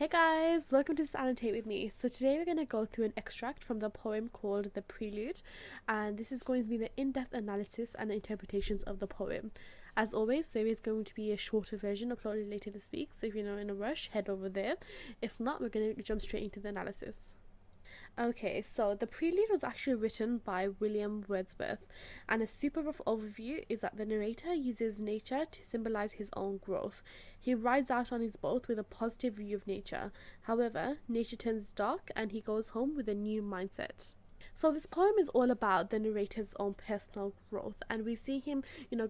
Hey guys, welcome to this Annotate with me. So today we're going to go through an extract from the poem called The Prelude, and this is going to be the in-depth analysis and interpretations of the poem. As always, there is going to be a shorter version uploaded later this week, so if you're not in a rush, head over there. If not, we're going to jump straight into the analysis. Okay, so the Prelude was actually written by William Wordsworth, and a super rough overview is that the narrator uses nature to symbolize his own growth. He rides out on his boat with a positive view of nature. However, nature turns dark and he goes home with a new mindset. So this poem is all about the narrator's own personal growth, and we see him,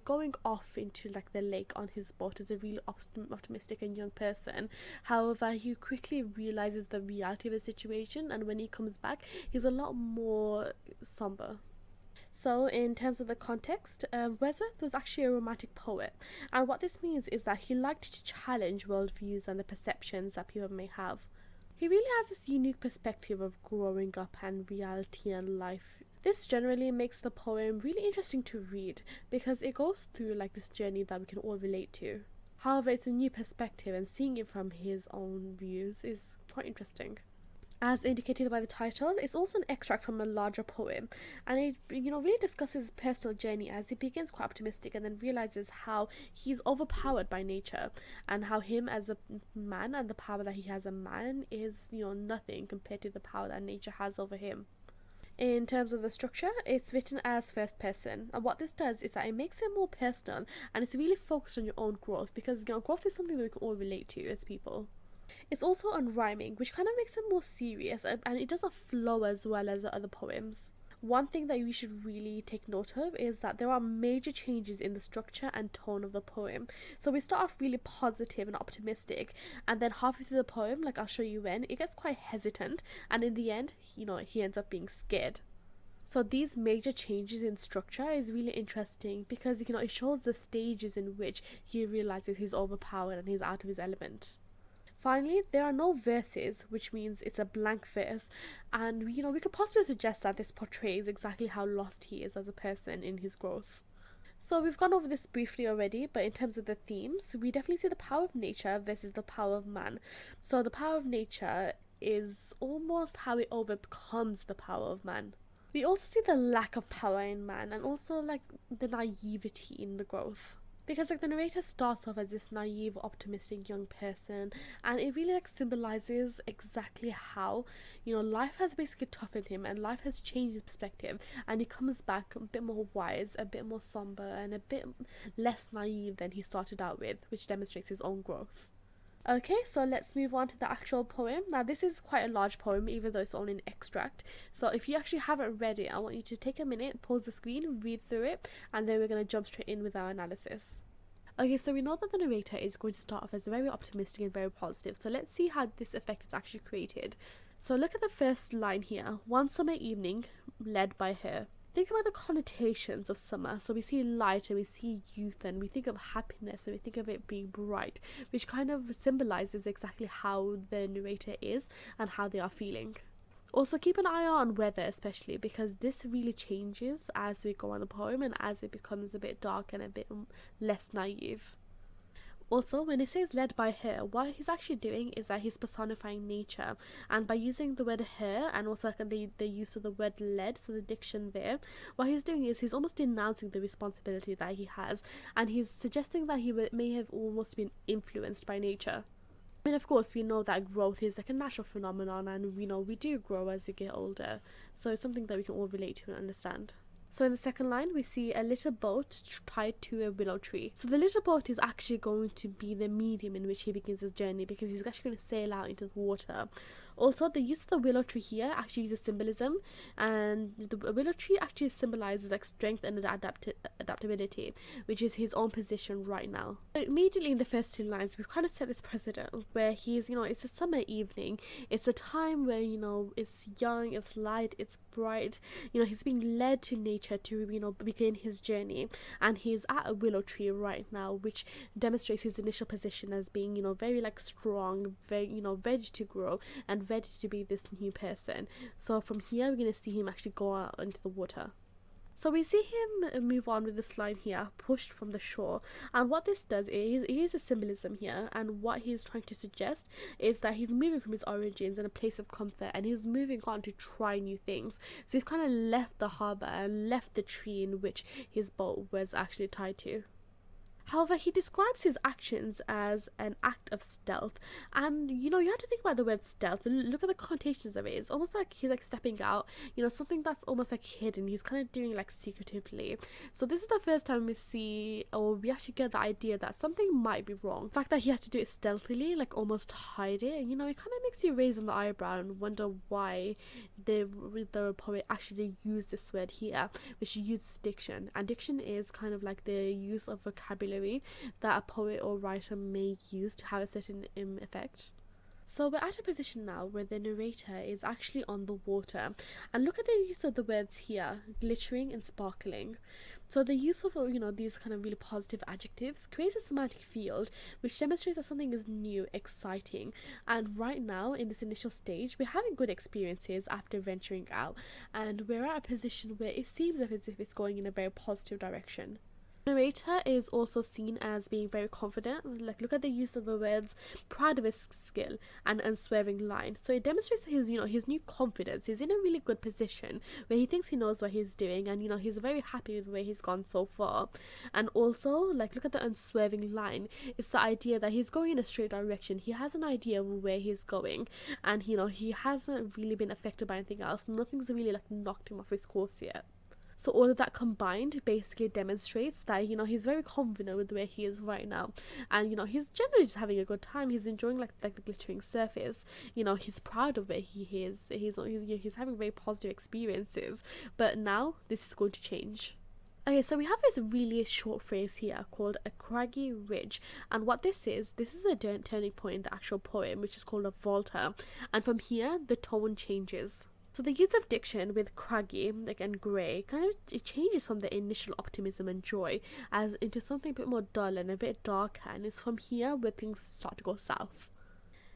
going off into like the lake on his boat as a really optimistic and young person. However, he quickly realizes the reality of the situation, and when he comes back, he's a lot more somber. So, in terms of the context, Wordsworth was actually a romantic poet, and what this means is that he liked to challenge worldviews and the perceptions that people may have. He really has this unique perspective of growing up and reality and life. This generally makes the poem really interesting to read because it goes through like this journey that we can all relate to. However, it's a new perspective, and seeing it from his own views is quite interesting. As indicated by the title, it's also an extract from a larger poem, and it really discusses his personal journey as he begins quite optimistic and then realizes how he's overpowered by nature, and how him as a man and the power that he has as a man is nothing compared to the power that nature has over him. In terms of the structure, it's written as first person, and what this does is that it makes it more personal, and it's really focused on your own growth because growth is something that we can all relate to as people. It's also unrhyming, which kind of makes it more serious, and it doesn't flow as well as the other poems. One thing that we should really take note of is that there are major changes in the structure and tone of the poem. So we start off really positive and optimistic, and then halfway through the poem, like I'll show you when, it gets quite hesitant, and in the end, he ends up being scared. So these major changes in structure is really interesting because it shows the stages in which he realizes he's overpowered and he's out of his element. Finally, there are no verses, which means it's a blank verse, and we could possibly suggest that this portrays exactly how lost he is as a person in his growth. So we've gone over this briefly already, but in terms of the themes, we definitely see the power of nature versus the power of man. So the power of nature is almost how it overcomes the power of man. We also see the lack of power in man, and also like the naivety in the growth. Because the narrator starts off as this naive, optimistic young person, and it really symbolizes exactly how life has basically toughened him and life has changed his perspective, and he comes back a bit more wise, a bit more somber, and a bit less naive than he started out with, which demonstrates his own growth. Okay, so let's move on to the actual poem. Now this is quite a large poem, even though it's only an extract. So if you actually haven't read it, I want you to take a minute, pause the screen, read through it, and then we're going to jump straight in with our analysis. Okay, so we know that the narrator is going to start off as very optimistic and very positive. So let's see how this effect is actually created. So look at the first line here. One summer evening, led by her. Think about the connotations of summer. So we see light and we see youth and we think of happiness and we think of it being bright, which kind of symbolizes exactly how the narrator is and how they are feeling. Also keep an eye on weather, especially because this really changes as we go on the poem and as it becomes a bit dark and a bit less naive. Also, when it says led by her, what he's actually doing is that he's personifying nature, and by using the word her and also the use of the word led, so the diction there, what he's doing is he's almost denouncing the responsibility that he has, and he's suggesting that he may have almost been influenced by nature. I mean, of course, we know that growth is like a natural phenomenon, and we do grow as we get older, so it's something that we can all relate to and understand. So in the second line, we see a little boat tied to a willow tree. So the little boat is actually going to be the medium in which he begins his journey, because he's actually going to sail out into the water. Also, the use of the willow tree here actually uses symbolism, and the willow tree actually symbolizes like strength and adaptability, which is his own position right now. So immediately in the first two lines, we've kind of set this precedent where he's, it's a summer evening, it's a time where, it's young, it's light, it's bright, he's being led to nature to, begin his journey, and he's at a willow tree right now, which demonstrates his initial position as being, very like strong, very, ready to grow and ready to be this new person. So from here we're going to see him actually go out into the water. So we see him move on with this line here, pushed from the shore. And what this does is, it is a symbolism here, and what he's trying to suggest is that he's moving from his origins in a place of comfort, and he's moving on to try new things. So he's kind of left the harbour and left the tree in which his boat was actually tied to. However, he describes his actions as an act of stealth, and you have to think about the word stealth. Look at the connotations of it. It's almost like he's like stepping out, something that's almost like hidden. He's kind of doing like secretively. So this is the first time we see, or we actually get the idea that something might be wrong. The fact that he has to do it stealthily, like almost hide it, it kind of makes you raise an eyebrow and wonder why the poet actually used this word here, which uses diction. And diction is kind of like the use of vocabulary that a poet or writer may use to have a certain effect. So we're at a position now where the narrator is actually on the water, and look at the use of the words here, glittering and sparkling. So the use of these kind of really positive adjectives creates a semantic field which demonstrates that something is new, exciting, and right now in this initial stage we're having good experiences after venturing out, and we're at a position where it seems as if it's going in a very positive direction. The narrator is also seen as being very confident. Like, look at the use of the words proud of his skill and unswerving line. So it demonstrates his his new confidence. He's in a really good position where he thinks he knows what he's doing, and he's very happy with where he's gone so far. And also, like, look at the unswerving line. It's the idea that he's going in a straight direction. He has an idea of where he's going, and he hasn't really been affected by anything else. Nothing's really like knocked him off his course yet. So all of that combined basically demonstrates that he's very confident with where he is right now, and he's generally just having a good time. He's enjoying like the glittering surface. He's proud of where he is. He's having very positive experiences. But now this is going to change. Okay, so we have this really short phrase here called a craggy ridge, and what this is a turning point in the actual poem, which is called a volta, and from here the tone changes. So the use of diction with craggy, and grey, kind of it changes from the initial optimism and joy as into something a bit more dull and a bit darker, and it's from here where things start to go south.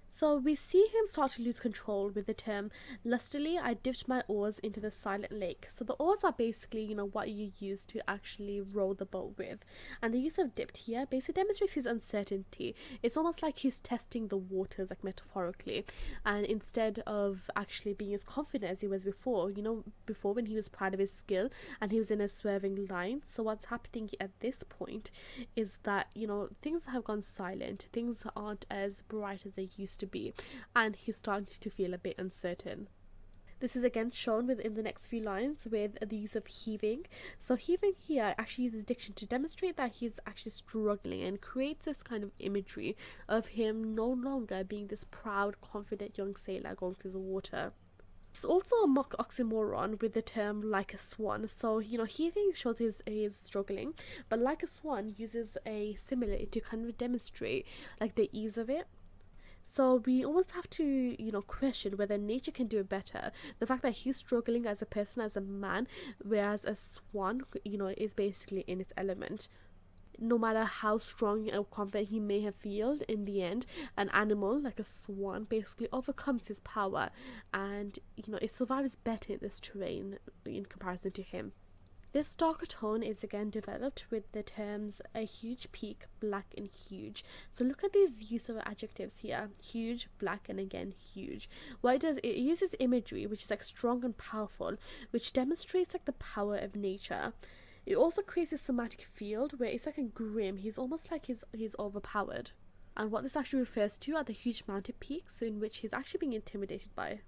So we see him start to lose control with the term, lustily I dipped my oars into the silent lake. So the oars are basically, what you use to actually row the boat with. And the use of dipped here basically demonstrates his uncertainty. It's almost like he's testing the waters, like metaphorically. And instead of actually being as confident as he was before, before when he was proud of his skill and he was in a swerving line. So what's happening at this point is that, things have gone silent. Things aren't as bright as they used to be, and he's starting to feel a bit uncertain. This is again shown within the next few lines with the use of heaving. So heaving here actually uses diction to demonstrate that he's actually struggling, and creates this kind of imagery of him no longer being this proud, confident young sailor going through the water. It's also a mock oxymoron with the term like a swan. So heaving shows he's struggling, but like a swan uses a simile to kind of demonstrate like the ease of it. So we almost have to, question whether nature can do it better. The fact that he's struggling as a person, as a man, whereas a swan, is basically in its element. No matter how strong or confident he may have felt, in the end, an animal like a swan basically overcomes his power, and it survives better in this terrain in comparison to him. This darker tone is again developed with the terms a huge peak, black and huge. So look at these use of adjectives here, huge, black, and again huge. What it does, it uses imagery which is like strong and powerful, which demonstrates like the power of nature. It also creates a semantic field where it's like a grim, he's almost like he's overpowered. And what this actually refers to are the huge mountain peaks in which he's actually being intimidated by.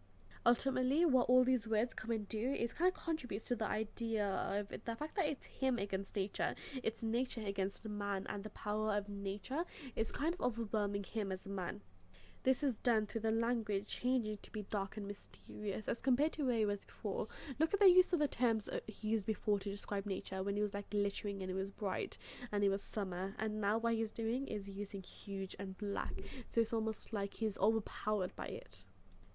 Ultimately, what all these words come and do is kind of contributes to the idea of the fact that it's him against nature, it's nature against man, and the power of nature is kind of overwhelming him as a man. This is done through the language changing to be dark and mysterious as compared to where he was before. Look at the use of the terms he used before to describe nature when he was like glittering and it was bright and it was summer, and now what he's doing is using huge and black, so it's almost like he's overpowered by it.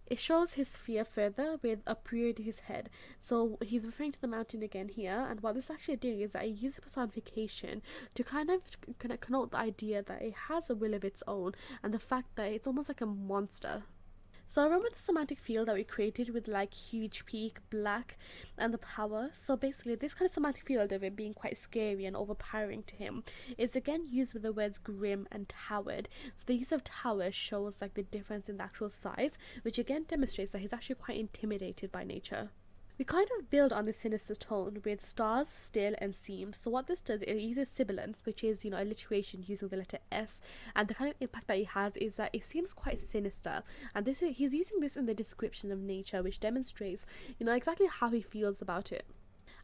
It shows his fear further with upreared his head. So he's referring to the mountain again here, and what this is actually doing is that it uses personification to kind of connote the idea that it has a will of its own, and the fact that it's almost like a monster. So remember the semantic field that we created with like huge peak, black, and the power? So basically this kind of semantic field of it being quite scary and overpowering to him is again used with the words grim and towered. So the use of tower shows like the difference in the actual size, which again demonstrates that he's actually quite intimidated by nature. We kind of build on the sinister tone with stars, still, and seems. So what this does, it uses sibilance, which is, alliteration using the letter S, and the kind of impact that it has is that it seems quite sinister. And he's using this in the description of nature, which demonstrates, exactly how he feels about it.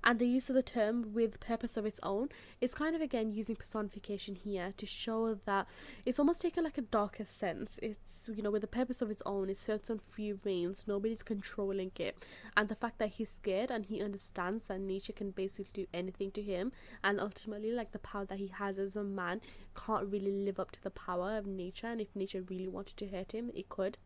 And the use of the term with purpose of its own is kind of again using personification here to show that it's almost taken like a darker sense. It's, with the purpose of its own, it serves on free reins, nobody's controlling it, and the fact that he's scared and he understands that nature can basically do anything to him, and ultimately like the power that he has as a man can't really live up to the power of nature, and if nature really wanted to hurt him, it could.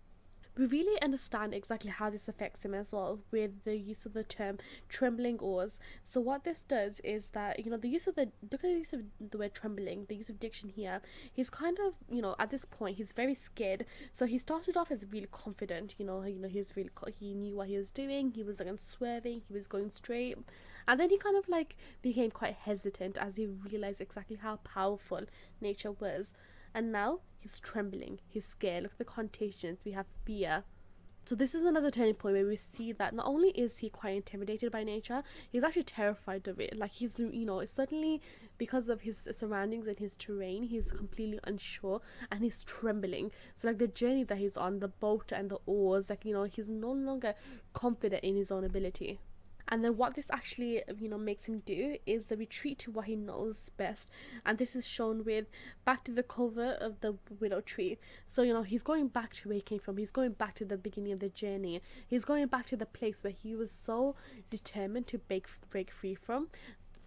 We really understand exactly how this affects him as well with the use of the term trembling oars. So what this does is that, the use of look at the use of the word trembling, the use of diction here, he's kind of, at this point, he's very scared. So he started off as really confident, he was really, he knew what he was doing, he was like unswerving, he was going straight. And then he kind of like became quite hesitant as he realized exactly how powerful nature was. And now he's trembling, he's scared. Look at the connotations. We have fear. So this is another turning point where we see that not only is he quite intimidated by nature, he's actually terrified of it. Like he's, certainly because of his surroundings and his terrain, he's completely unsure and he's trembling. So like the journey that he's on, the boat and the oars, like, he's no longer confident in his own ability. And then what this actually, makes him do is the retreat to what he knows best. And this is shown with back to the cover of the willow tree. So, he's going back to where he came from. He's going back to the beginning of the journey. He's going back to the place where he was so determined to break free from.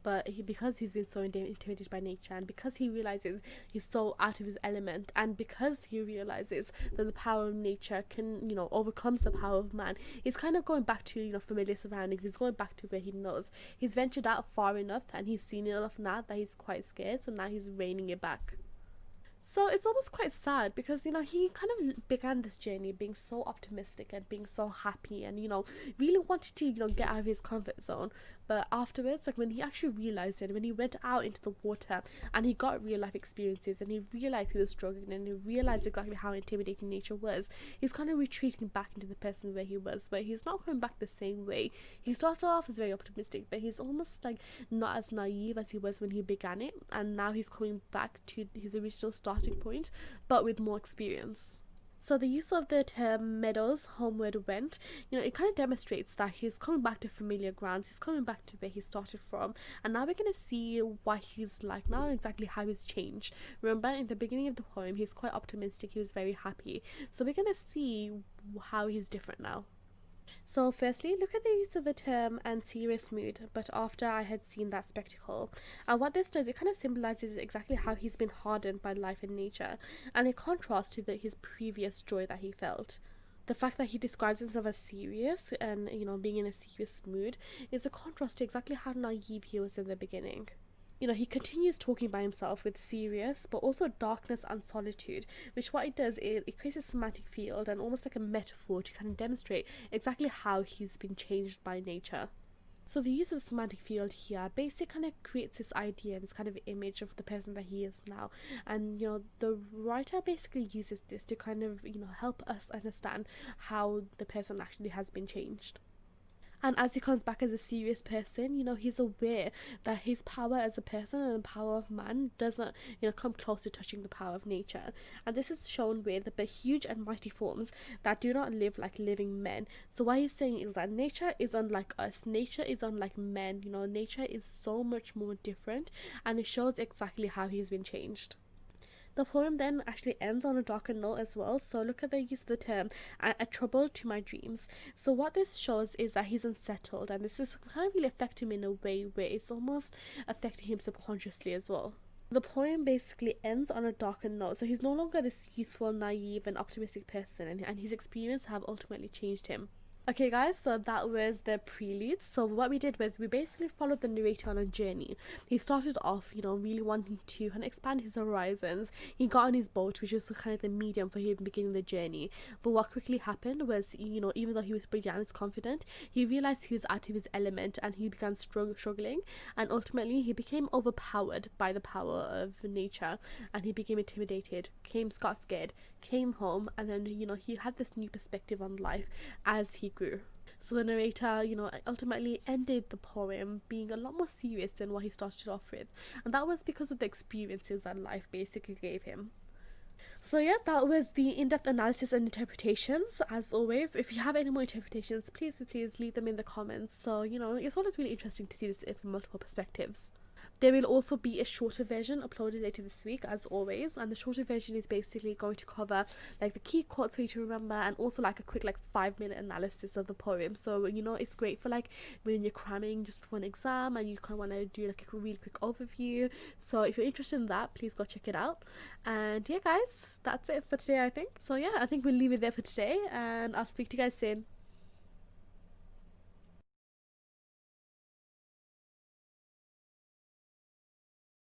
But because he's been so intimidated by nature, and because he realizes he's so out of his element, and because he realizes that the power of nature can, overcomes the power of man, he's kind of going back to, familiar surroundings. He's going back to where he knows. He's ventured out far enough, and he's seen enough now that he's quite scared, so now he's reining it back. So it's almost quite sad because, he kind of began this journey being so optimistic and being so happy and, really wanted to, get out of his comfort zone. But afterwards, like when he actually realized it, when he went out into the water and he got real life experiences and he realized he was struggling and he realized exactly how intimidating nature was, he's kind of retreating back into the person where he was, but he's not going back the same way. He started off as very optimistic, but he's almost like not as naive as he was when he began it, and now he's coming back to his original starting point, but with more experience. So the use of the term meadows homeward went, it kind of demonstrates that he's coming back to familiar grounds, he's coming back to where he started from, and now we're going to see what he's like now and exactly how he's changed. Remember, in the beginning of the poem, he's quite optimistic, he was very happy. So we're going to see how he's different now. So firstly, look at the use of the term and serious mood, but after I had seen that spectacle. And what this does, it kind of symbolizes exactly how he's been hardened by life and nature, and it contrasts to his previous joy that he felt. The fact that he describes himself as serious and, being in a serious mood is a contrast to exactly how naive he was in the beginning. He continues talking by himself with serious, but also darkness and solitude, which what it does is it creates a semantic field and almost like a metaphor to kind of demonstrate exactly how he's been changed by nature. So the use of the semantic field here basically kind of creates this idea, this kind of image of the person that he is now. And, the writer basically uses this to kind of, help us understand how the person actually has been changed. And as he comes back as a serious person, he's aware that his power as a person and the power of man doesn't, come close to touching the power of nature. And this is shown with the huge and mighty forms that do not live like living men. So what he's saying is that nature is unlike us. Nature is unlike men. Nature is so much more different, and it shows exactly how he's been changed. The poem then actually ends on a darker note as well. So look at the use of the term, a trouble to my dreams. So what this shows is that he's unsettled, and this is kind of really affecting him in a way where it's almost affecting him subconsciously as well. The poem basically ends on a darker note, so he's no longer this youthful, naive and optimistic person, and his experience have ultimately changed him. Okay, guys, so that was the prelude. So what we did was we basically followed the narrator on a journey. He started off, really wanting to kind of expand his horizons. He got on his boat, which was kind of the medium for him beginning the journey. But what quickly happened was, even though he was began as confident, he realized he was out of his element and he began struggling. And ultimately, he became overpowered by the power of nature, and he became intimidated, got scared, came home, and then he had this new perspective on life as he grew. So the narrator, ultimately ended the poem being a lot more serious than what he started off with, and that was because of the experiences that life basically gave him. So yeah, that was the in-depth analysis and interpretations. As always, if you have any more interpretations, please leave them in the comments. So it's always really interesting to see this from multiple perspectives. There will also be a shorter version uploaded later this week, as always, and the shorter version is basically going to cover like the key quotes for you to remember, and also like a quick 5-minute analysis of the poem. So it's great for like when you're cramming just before an exam and you kind of want to do like a really quick overview. So if you're interested in that, please go check it out. And yeah, guys, that's it for today, I think. So yeah, I think we'll leave it there for today, and I'll speak to you guys soon.